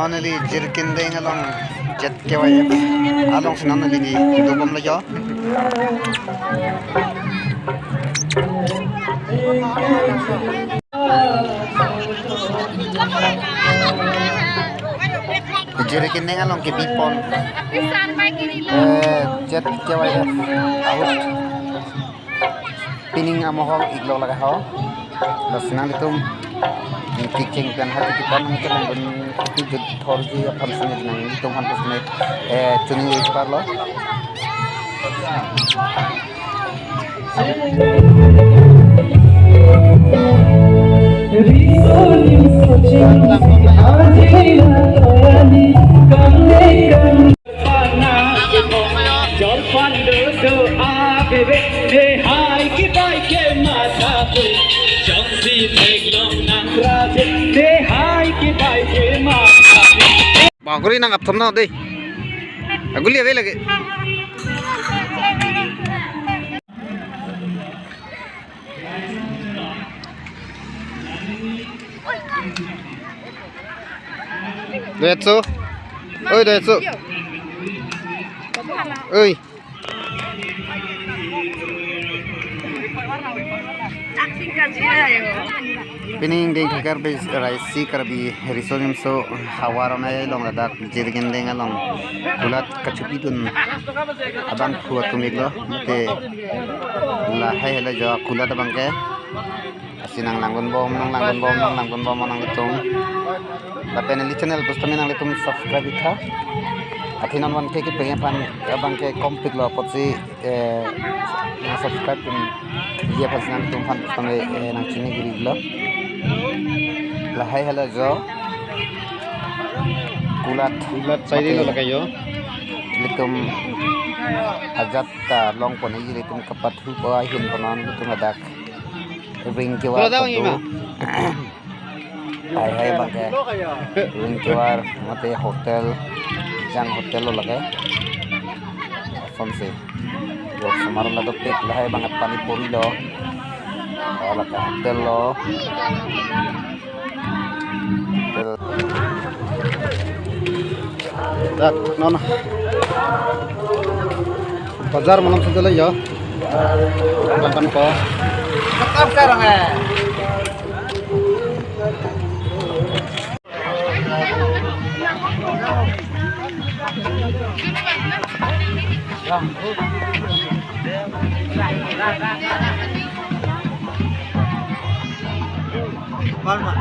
nonali jirkin ding along jet KYF along sinonali di dubom la jo jirkin ding along ke people jet KYF out pining amohol iglo laga ho sinang ditum kicing kan hati kita mungkin membun itu thorji apa sini nang itu kan pusne tuning ekbar lo Baguri nang aptham na deh. Aguli ave lage. Doetso. Oi doetso. Oi. Pining ding kakar bis raisi karbi risonim so hawarana long ladak jirgen ding along kulat kachupidun abang kuat tumiglo mate la hai hela jo kulat abang ke asinang langgon bom nang litung tapi neli channel bustami nang litung subscribe itha athinan wan ke pengen pan abang ke complete lo potsi subscribe pun dia pas nang litung pan bustami nang chini giri lo lahai hala jo kulat sai dilo lakai yo litum ajat ta long pon i litum kapat hu pa hin ponon litum adak ring kiwar tu hai bangke ring kiwar mate hotel jang hotel lo lakai fonse yo samaron la dopek lahai bangat pani puri lo ala ka hotel lo tak nona bazar malam sudah lah ya makan po tetap sekarang Palma.